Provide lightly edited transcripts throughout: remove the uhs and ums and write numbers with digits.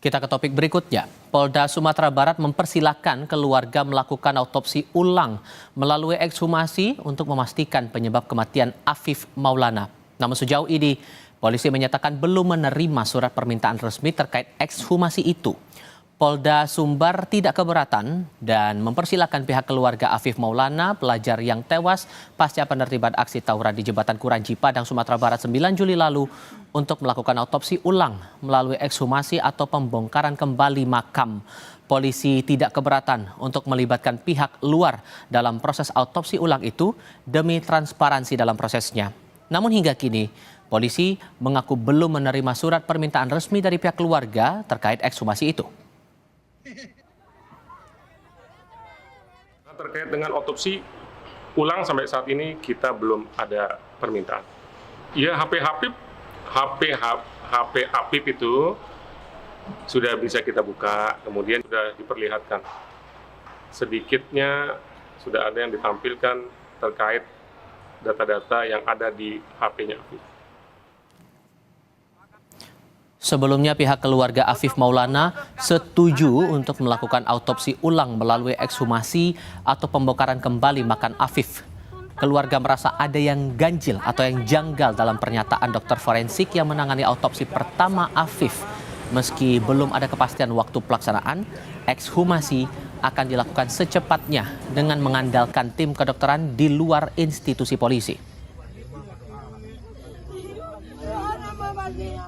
Kita ke topik berikutnya. Polda Sumatera Barat mempersilahkan keluarga melakukan autopsi ulang melalui ekshumasi untuk memastikan penyebab kematian Afif Maulana. Namun sejauh ini, polisi menyatakan belum menerima surat permintaan resmi terkait ekshumasi itu. Polda Sumbar tidak keberatan dan mempersilahkan pihak keluarga Afif Maulana, pelajar yang tewas pasca penertiban aksi tawuran di Jembatan Kuranji, Padang, Sumatera Barat 9 Juli lalu untuk melakukan autopsi ulang melalui ekshumasi atau pembongkaran kembali makam. Polisi tidak keberatan untuk melibatkan pihak luar dalam proses autopsi ulang itu demi transparansi dalam prosesnya. Namun hingga kini, polisi mengaku belum menerima surat permintaan resmi dari pihak keluarga terkait ekshumasi itu. Terkait dengan otopsi ulang sampai saat ini kita belum ada permintaan. Ya HP Apip itu sudah bisa kita buka, kemudian sudah diperlihatkan. Sedikitnya sudah ada yang ditampilkan terkait data-data yang ada di HP-nya Apip. Sebelumnya pihak keluarga Afif Maulana setuju untuk melakukan autopsi ulang melalui ekshumasi atau pembongkaran kembali makam Afif. Keluarga merasa ada yang ganjil atau yang janggal dalam pernyataan dokter forensik yang menangani autopsi pertama Afif. Meski belum ada kepastian waktu pelaksanaan, ekshumasi akan dilakukan secepatnya dengan mengandalkan tim kedokteran di luar institusi polisi.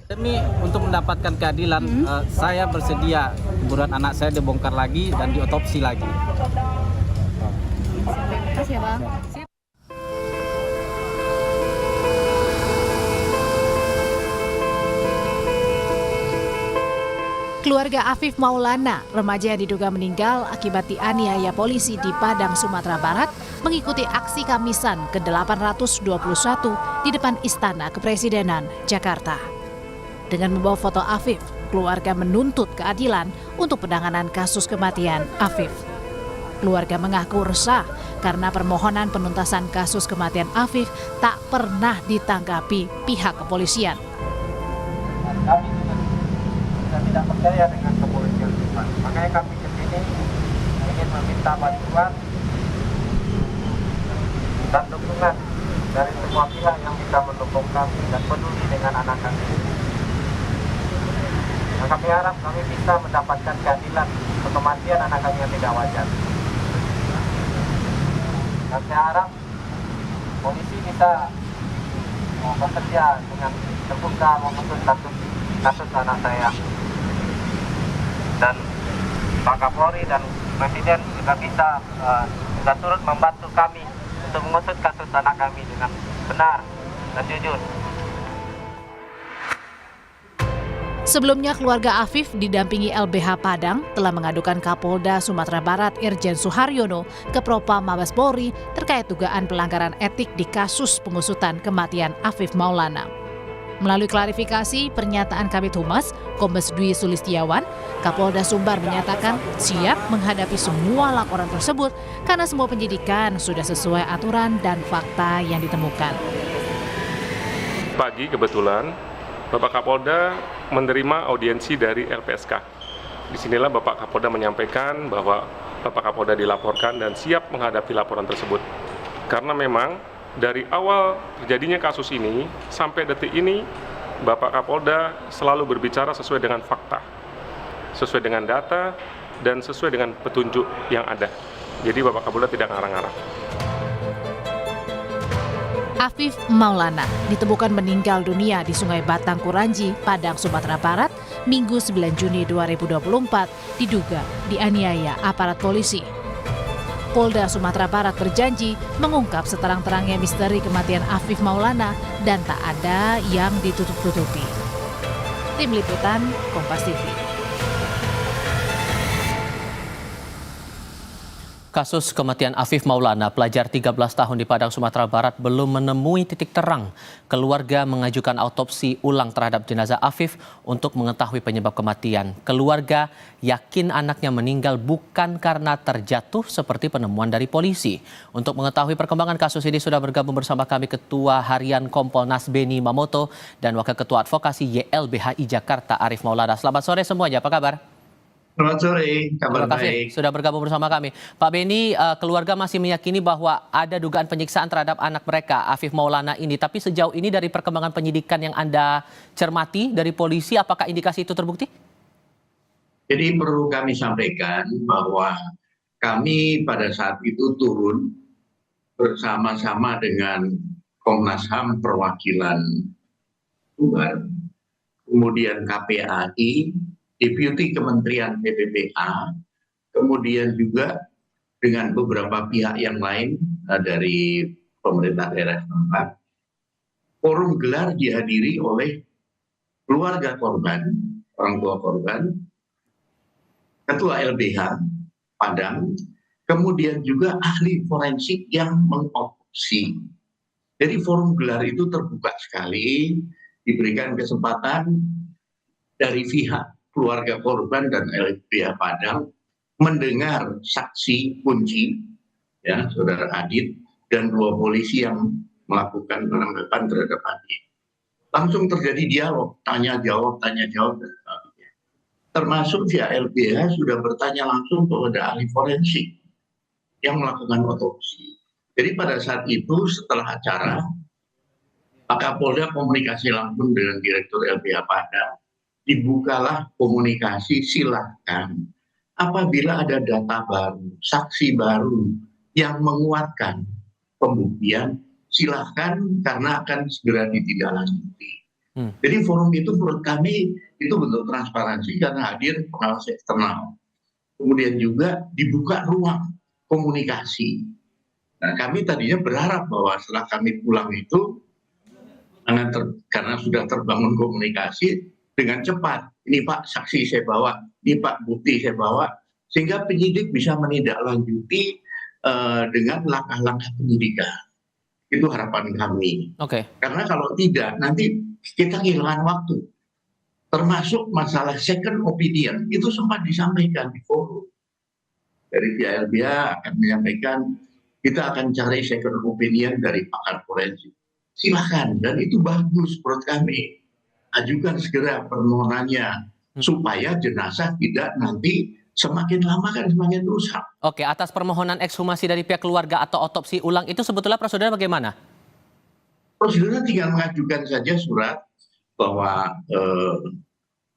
Demi untuk mendapatkan keadilan, saya bersedia kuburan anak saya dibongkar lagi dan diotopsi lagi. Terima kasih ya, Bang. Keluarga Afif Maulana, remaja yang diduga meninggal akibat dianiaya polisi di Padang, Sumatera Barat, mengikuti aksi Kamisan ke-821 di depan Istana Kepresidenan, Jakarta. Dengan membawa foto Afif, keluarga menuntut keadilan untuk penanganan kasus kematian Afif. Keluarga mengaku resah karena permohonan penuntasan kasus kematian Afif tak pernah ditanggapi pihak kepolisian. Kami juga tidak percaya dengan kepolisian, makanya kami ke sini ingin meminta bantuan dan dukungan dari semua pihak yang bisa mendukung kami dan peduli dengan anak kami. Dan kami harap kami bisa mendapatkan keadilan untuk kematian anak kami yang tidak wajar. Dan saya harap polisi bisa bekerja dengan terbuka mengusut kasus anak saya. Dan Pak Kapolri dan Presiden juga bisa turut membantu kami untuk mengusut kasus anak kami dengan benar dan jujur. Sebelumnya keluarga Afif didampingi LBH Padang telah mengadukan Kapolda Sumatera Barat Irjen Suharyono ke Propam Mabes Polri terkait dugaan pelanggaran etik di kasus pengusutan kematian Afif Maulana. Melalui klarifikasi pernyataan Kabid Humas, Kombes Dwi Sulistiawan, Kapolda Sumbar menyatakan siap menghadapi semua laporan tersebut karena semua penyidikan sudah sesuai aturan dan fakta yang ditemukan. Pagi kebetulan Bapak Kapolda menerima audiensi dari LPSK. Disinilah Bapak Kapolda menyampaikan bahwa Bapak Kapolda dilaporkan dan siap menghadapi laporan tersebut. Karena memang dari awal terjadinya kasus ini sampai detik ini Bapak Kapolda selalu berbicara sesuai dengan fakta, sesuai dengan data, dan sesuai dengan petunjuk yang ada. Jadi Bapak Kapolda tidak ngarang-ngarang. Afif Maulana ditemukan meninggal dunia di Sungai Batang Kuranji, Padang, Sumatera Barat, Minggu 9 Juni 2024, diduga dianiaya aparat polisi. Polda Sumatera Barat berjanji mengungkap seterang-terangnya misteri kematian Afif Maulana dan tak ada yang ditutup-tutupi. Tim Liputan, Kompas TV. Kasus kematian Afif Maulana, pelajar 13 tahun di Padang, Sumatera Barat belum menemui titik terang. Keluarga mengajukan autopsi ulang terhadap jenazah Afif untuk mengetahui penyebab kematian. Keluarga yakin anaknya meninggal bukan karena terjatuh seperti penemuan dari polisi. Untuk mengetahui perkembangan kasus ini sudah bergabung bersama kami Ketua Harian Kompolnas Beni Mamoto dan Wakil Ketua Advokasi YLBHI Jakarta Arif Maulana. Selamat sore semuanya, apa kabar? Selamat sore, kabar Terima kasih baik. sudah bergabung bersama kami. Pak Beni, keluarga masih meyakini bahwa ada dugaan penyiksaan terhadap anak mereka, Afif Maulana ini. Tapi sejauh ini dari perkembangan penyidikan yang Anda cermati dari polisi, apakah indikasi itu terbukti? Jadi perlu kami sampaikan bahwa kami pada saat itu turun bersama-sama dengan Komnas HAM perwakilan Tuban, kemudian KPAI, Deputi Kementerian PPPA, kemudian juga dengan beberapa pihak yang lain dari pemerintah daerah setempat. Forum gelar dihadiri oleh keluarga korban, orang tua korban, Ketua LBH Padang, kemudian juga ahli forensik yang mengotopsi. Jadi forum gelar itu terbuka sekali, diberikan kesempatan dari pihak keluarga korban dan LBH Padang mendengar saksi kunci, ya, Saudara Adit, dan 2 polisi yang melakukan penangkapan terhadap Adit. Langsung terjadi dialog, tanya jawab, dan sebagainya. Termasuk via LBH sudah bertanya langsung kepada ahli forensik yang melakukan otopsi. Jadi pada saat itu setelah acara, Pak Kapolda komunikasi langsung dengan Direktur LBH Padang, dibukalah komunikasi, silahkan apabila ada data baru, saksi baru yang menguatkan pembuktian, silahkan karena akan segera ditindaklanjuti. Jadi forum itu menurut kami itu bentuk transparansi karena hadir pengawas eksternal. Kemudian juga dibuka ruang komunikasi. Nah, kami tadinya berharap bahwa setelah kami pulang itu karena sudah terbangun komunikasi dengan cepat, ini Pak saksi saya bawa, ini Pak bukti saya bawa, sehingga penyidik bisa menindaklanjuti dengan langkah-langkah penyidikan. Itu harapan kami. Oke. Karena kalau tidak, nanti kita kehilangan waktu. Termasuk masalah second opinion, itu sempat disampaikan di forum. Dari pihak LBH akan menyampaikan, kita akan cari second opinion dari pakar forensik. Silakan, dan itu bagus menurut kami. Ajukan segera permohonannya supaya jenazah tidak nanti semakin lama kan semakin rusak. Oke, atas permohonan ekshumasi dari pihak keluarga atau otopsi ulang itu sebetulnya prosedurnya bagaimana? Prosedurnya tinggal mengajukan saja surat bahwa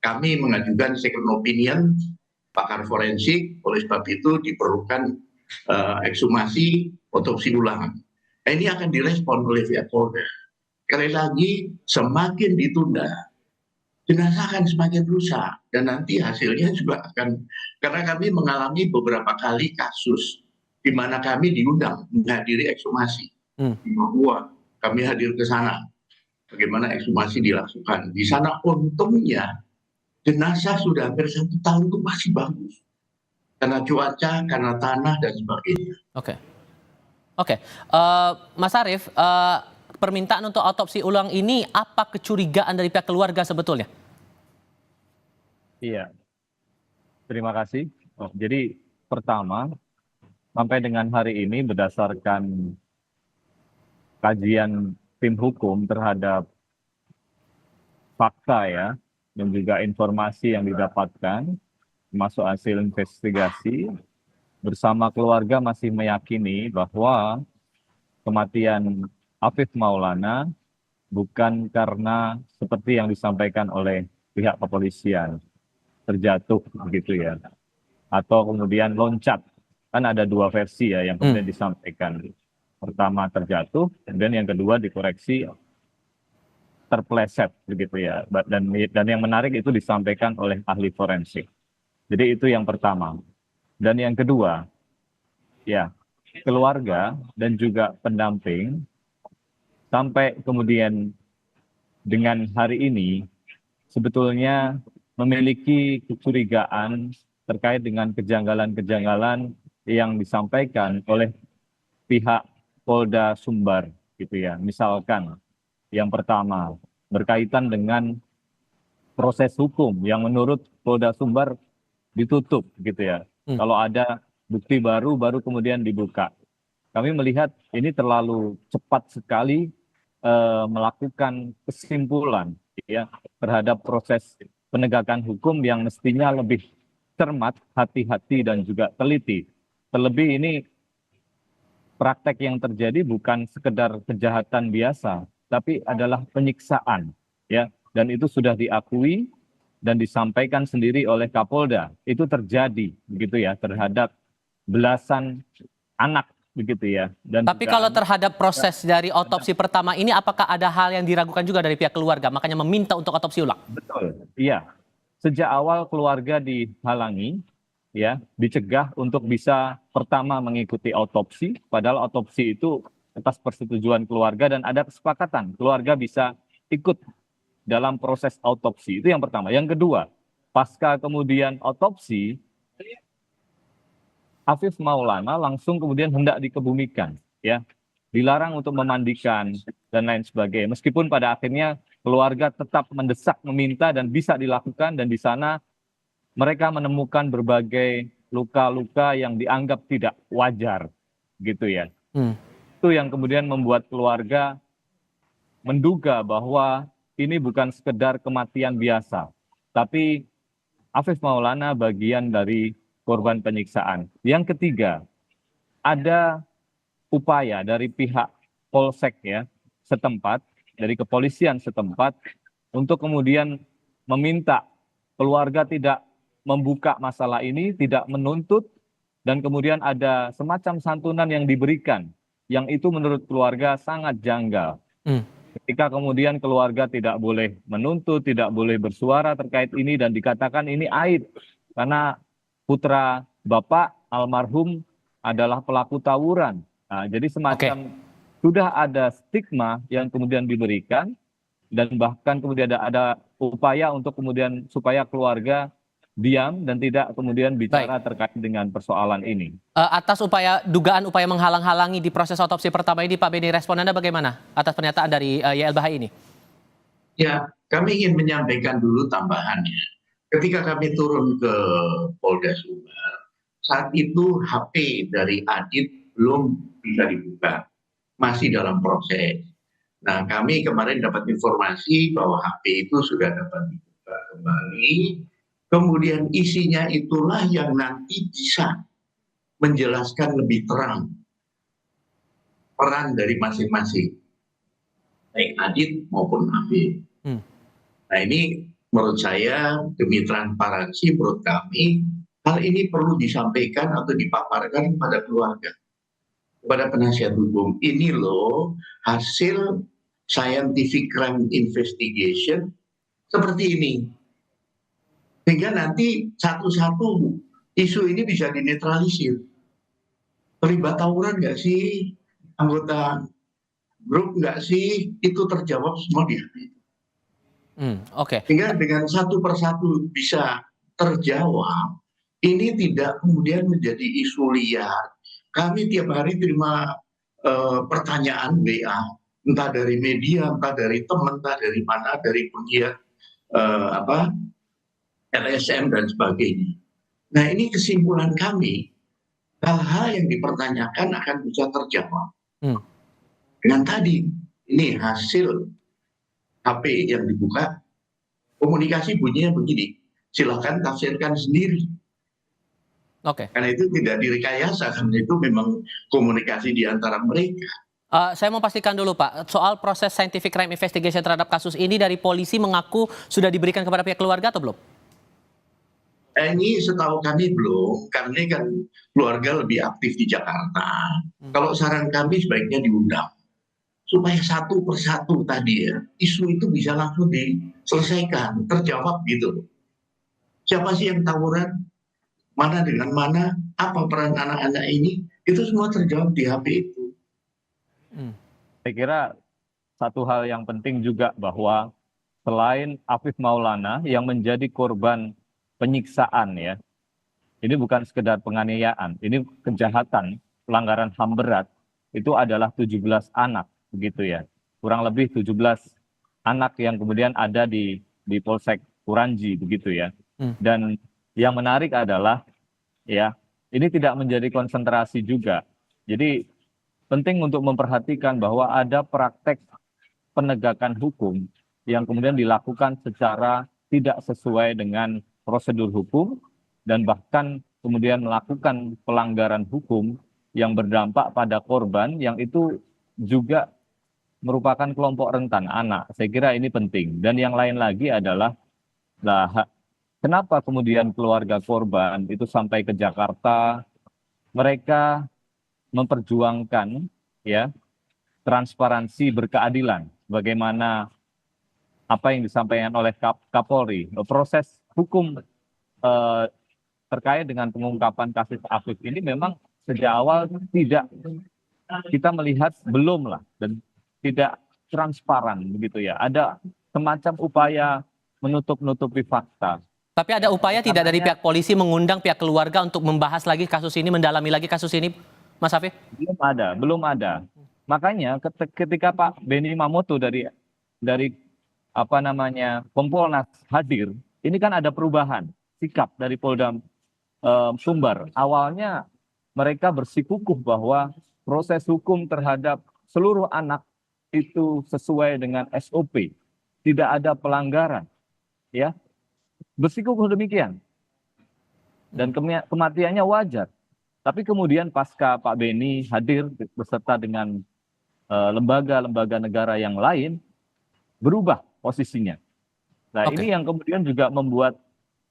kami mengajukan second opinion pakar forensik, oleh sebab itu diperlukan ekshumasi otopsi ulang. Nah, ini akan direspon oleh pihak Polda. Sekali lagi, semakin ditunda, jenazah akan semakin rusak. Dan nanti hasilnya juga akan, karena kami mengalami beberapa kali kasus di mana kami diundang menghadiri ekshumasi. Di Papua, kami hadir ke sana. Bagaimana ekshumasi dilakukan. Di sana untungnya, jenazah sudah hampir 1 tahun itu masih bagus. Karena cuaca, karena tanah, dan sebagainya. Oke. Mas Arief, permintaan untuk autopsi ulang ini apa kecurigaan dari pihak keluarga sebetulnya? Iya, terima kasih. Jadi pertama, sampai dengan hari ini berdasarkan kajian tim hukum terhadap fakta ya, dan juga informasi yang didapatkan, termasuk hasil investigasi, bersama keluarga masih meyakini bahwa kematian Afif Maulana bukan karena seperti yang disampaikan oleh pihak kepolisian, terjatuh begitu ya, atau kemudian loncat. Kan ada 2 versi ya yang kemudian disampaikan. Pertama terjatuh, kemudian yang kedua dikoreksi terpleset begitu ya. Dan yang menarik itu disampaikan oleh ahli forensik. Jadi itu yang pertama. Dan yang kedua, ya keluarga dan juga pendamping sampai kemudian dengan hari ini sebetulnya memiliki kecurigaan terkait dengan kejanggalan-kejanggalan yang disampaikan oleh pihak Polda Sumbar gitu ya. Misalkan yang pertama berkaitan dengan proses hukum yang menurut Polda Sumbar ditutup gitu ya. Kalau ada bukti baru kemudian dibuka. Kami melihat ini terlalu cepat sekali melakukan kesimpulan ya terhadap proses penegakan hukum yang mestinya lebih cermat, hati-hati dan juga teliti. Terlebih ini praktek yang terjadi bukan sekedar kejahatan biasa, tapi adalah penyiksaan ya, dan itu sudah diakui dan disampaikan sendiri oleh Kapolda. Itu terjadi begitu ya terhadap belasan anak begitu ya. Dan Tapi kalau terhadap proses dari otopsi pertama ini, apakah ada hal yang diragukan juga dari pihak keluarga, makanya meminta untuk otopsi ulang? betul, iya. Sejak awal keluarga dihalangi, ya, dicegah untuk bisa pertama mengikuti otopsi, padahal otopsi itu atas persetujuan keluarga dan ada kesepakatan keluarga bisa ikut dalam proses otopsi. Itu yang pertama. Yang kedua, pasca kemudian otopsi, Afif Maulana langsung kemudian hendak dikebumikan, ya, dilarang untuk memandikan dan lain sebagainya. Meskipun pada akhirnya keluarga tetap mendesak, meminta dan bisa dilakukan, dan di sana mereka menemukan berbagai luka-luka yang dianggap tidak wajar, gitu ya. Itu yang kemudian membuat keluarga menduga bahwa ini bukan sekedar kematian biasa, tapi Afif Maulana bagian dari korban penyiksaan. Yang ketiga, ada upaya dari pihak Polsek ya setempat, dari kepolisian setempat, untuk kemudian meminta keluarga tidak membuka masalah ini, tidak menuntut, dan kemudian ada semacam santunan yang diberikan, yang itu menurut keluarga sangat janggal. Ketika kemudian keluarga tidak boleh menuntut, tidak boleh bersuara terkait ini, dan dikatakan ini aib, karena putra Bapak almarhum adalah pelaku tawuran. Nah, jadi semacam sudah ada stigma yang kemudian diberikan, dan bahkan kemudian ada upaya untuk kemudian supaya keluarga diam dan tidak kemudian bicara terkait dengan persoalan ini. Atas dugaan upaya menghalang-halangi di proses otopsi pertama ini, Pak Beni, respon Anda bagaimana atas pernyataan dari YLBHI ini? Ya, kami ingin menyampaikan dulu tambahannya. Ketika kami turun ke Polda Sumbar, saat itu HP dari Adit belum bisa dibuka, masih dalam proses. Nah, kami kemarin dapat informasi bahwa HP itu sudah dapat dibuka kembali, kemudian isinya itulah yang nanti bisa menjelaskan lebih terang peran dari masing-masing, baik Adit maupun Afif. Nah, ini menurut saya, demi transparansi menurut kami, hal ini perlu disampaikan atau dipaparkan kepada keluarga, kepada penasihat hukum. Ini loh hasil scientific crime investigation seperti ini. Sehingga nanti satu-satu isu ini bisa dinetralisir. Terlibat tawuran nggak sih? Anggota grup nggak sih? Itu terjawab semua di HP. Sehingga dengan satu persatu bisa terjawab, ini tidak kemudian menjadi isu liar. Kami tiap hari terima pertanyaan WA, entah dari media, entah dari teman, entah dari mana, dari pegiat LSM dan sebagainya. Nah, ini kesimpulan kami, hal-hal yang dipertanyakan akan bisa terjawab. Dengan tadi, ini hasil HP yang dibuka, komunikasi bunyinya begini, silakan tafsirkan sendiri. Karena itu tidak direkayasa, karena itu memang komunikasi di antara mereka. Saya mau pastikan dulu Pak, soal proses scientific crime investigation terhadap kasus ini dari polisi mengaku sudah diberikan kepada pihak keluarga atau belum? Ini setahu kami belum, karena kan keluarga lebih aktif di Jakarta. Kalau saran kami sebaiknya diundang, supaya satu persatu tadi ya, isu itu bisa langsung diselesaikan, terjawab gitu. Siapa sih yang tawuran? Mana dengan mana? Apa peran anak-anak ini? Itu semua terjawab di HP itu. Saya kira satu hal yang penting juga bahwa selain Afif Maulana yang menjadi korban penyiksaan ya, Ini bukan sekedar penganiayaan, ini kejahatan, pelanggaran HAM berat, itu adalah 17 anak, begitu ya. Kurang lebih 17 anak yang kemudian ada di Polsek Kuranji, begitu ya. Dan yang menarik adalah, ya, ini tidak menjadi konsentrasi juga. Jadi penting untuk memperhatikan bahwa ada praktek penegakan hukum yang kemudian dilakukan secara tidak sesuai dengan prosedur hukum, dan bahkan kemudian melakukan pelanggaran hukum yang berdampak pada korban yang itu juga merupakan kelompok rentan anak. Saya kira ini penting. Dan yang lain lagi adalah, kenapa kemudian keluarga korban itu sampai ke Jakarta, mereka memperjuangkan ya transparansi berkeadilan, bagaimana apa yang disampaikan oleh Kapolri, proses hukum terkait dengan pengungkapan kasus Afif ini memang sejak awal tidak, kita melihat belum lah, dan tidak transparan begitu ya. Ada semacam upaya menutup-nutupi fakta. Tapi ada upaya tidak dari pihak polisi mengundang pihak keluarga untuk membahas lagi kasus ini, mendalami lagi kasus ini, Mas Afif? Belum ada. Makanya ketika Pak Benny Mamoto dari Kompolnas hadir, ini kan ada perubahan sikap dari Polda Sumbar. Awalnya mereka bersikukuh bahwa proses hukum terhadap seluruh anak itu sesuai dengan SOP, tidak ada pelanggaran, ya, bersikukuh demikian, dan kematiannya wajar. Tapi kemudian pasca Pak Benny hadir beserta dengan lembaga-lembaga negara yang lain, berubah posisinya. Nah, ini yang kemudian juga membuat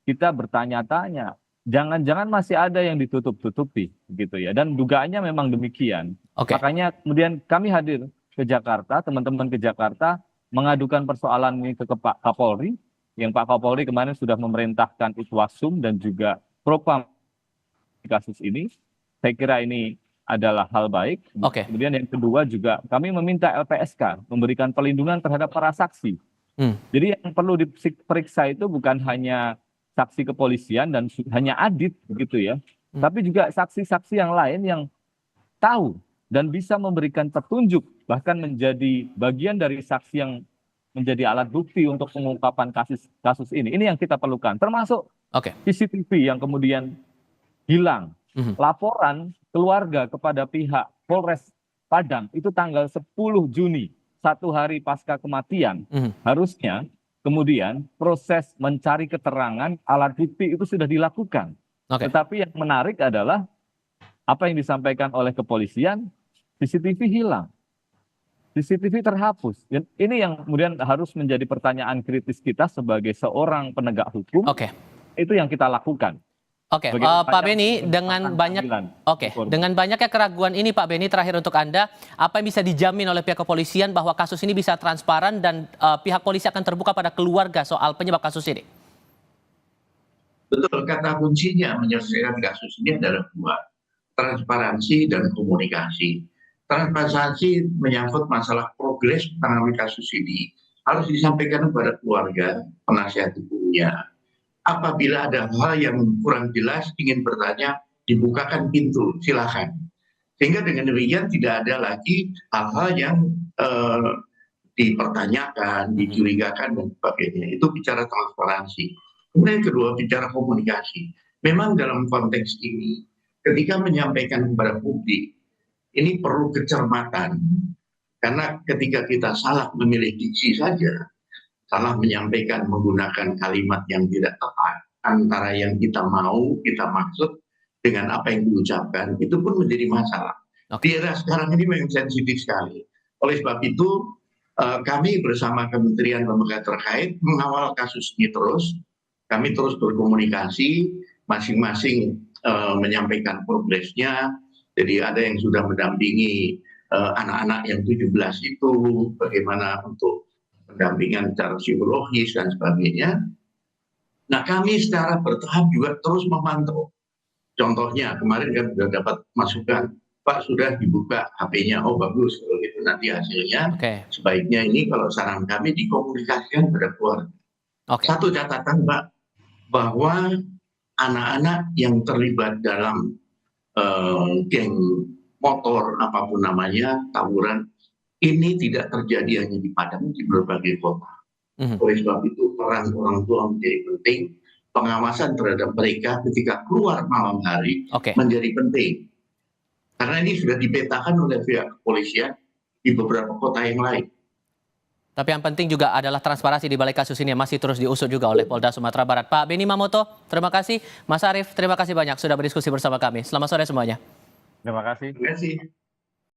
kita bertanya-tanya, jangan-jangan masih ada yang ditutup-tutupi, gitu ya. Dan dugaannya memang demikian. Makanya kemudian kami hadir ke Jakarta, teman-teman ke Jakarta, mengadukan persoalan ini ke Pak Kapolri, yang Pak Kapolri kemarin sudah memerintahkan Itwasum dan juga Propam di kasus ini. Saya kira ini adalah hal baik. Kemudian yang kedua juga kami meminta LPSK memberikan perlindungan terhadap para saksi. Jadi yang perlu diperiksa itu bukan hanya saksi kepolisian dan hanya Adit begitu ya, tapi juga saksi-saksi yang lain yang tahu dan bisa memberikan petunjuk, bahkan menjadi bagian dari saksi yang menjadi alat bukti untuk pengungkapan kasus ini. Ini yang kita perlukan, termasuk CCTV yang kemudian hilang. Laporan keluarga kepada pihak Polres Padang itu tanggal 10 Juni, 1 hari pasca kematian. Harusnya kemudian proses mencari keterangan, alat bukti itu sudah dilakukan. Tetapi yang menarik adalah apa yang disampaikan oleh kepolisian, CCTV hilang, CCTV terhapus. Dan ini yang kemudian harus menjadi pertanyaan kritis kita sebagai seorang penegak hukum. Itu yang kita lakukan. Pak Benny, dengan banyaknya keraguan ini, Pak Benny, terakhir untuk Anda, apa yang bisa dijamin oleh pihak kepolisian bahwa kasus ini bisa transparan dan pihak polisi akan terbuka pada keluarga soal penyebab kasus ini? Betul, kata kuncinya menyelesaikan kasus ini adalah dua, transparansi dan komunikasi. Transparansi menyangkut masalah progres penanganan kasus ini harus disampaikan kepada keluarga, penasihat hukumnya. Apabila ada hal yang kurang jelas, ingin bertanya, dibukakan pintu, silakan. Sehingga dengan demikian tidak ada lagi hal-hal yang dipertanyakan, dicurigakan, dan sebagainya. Itu bicara transparansi. Kemudian kedua, bicara komunikasi. Memang dalam konteks ini, ketika menyampaikan kepada publik, ini perlu kecermatan. Karena ketika kita salah memilih diksi saja, salah menyampaikan menggunakan kalimat yang tidak tepat antara yang kita mau, kita maksud dengan apa yang diucapkan, itu pun menjadi masalah. Di era sekarang ini memang sensitif sekali. Oleh sebab itu, kami bersama kementerian lembaga terkait mengawal kasus ini terus. Kami terus berkomunikasi, masing-masing menyampaikan progresnya. Jadi ada yang sudah mendampingi anak-anak yang 17 itu, bagaimana untuk pendampingan secara psikologis dan sebagainya. Nah, kami secara bertahap juga terus memantau. Contohnya kemarin kan sudah dapat masukan, Pak sudah dibuka HP-nya, oh bagus, kalau gitu nanti hasilnya sebaiknya ini kalau saran kami dikomunikasikan kepada keluarga. Satu catatan Pak, bahwa anak-anak yang terlibat dalam geng motor apapun namanya, tawuran, ini tidak terjadi hanya di Padang, di berbagai kota. Oleh sebab itu peran orang tua menjadi penting, pengawasan terhadap mereka ketika keluar malam hari menjadi penting. Karena ini sudah dipetakan oleh pihak kepolisian di beberapa kota yang lain. Tapi yang penting juga adalah transparansi di balik kasus ini yang masih terus diusut juga oleh Polda Sumatera Barat. Pak Beni Mamoto, terima kasih. Mas Arief, terima kasih banyak sudah berdiskusi bersama kami. Selamat sore semuanya. Terima kasih. Terima kasih.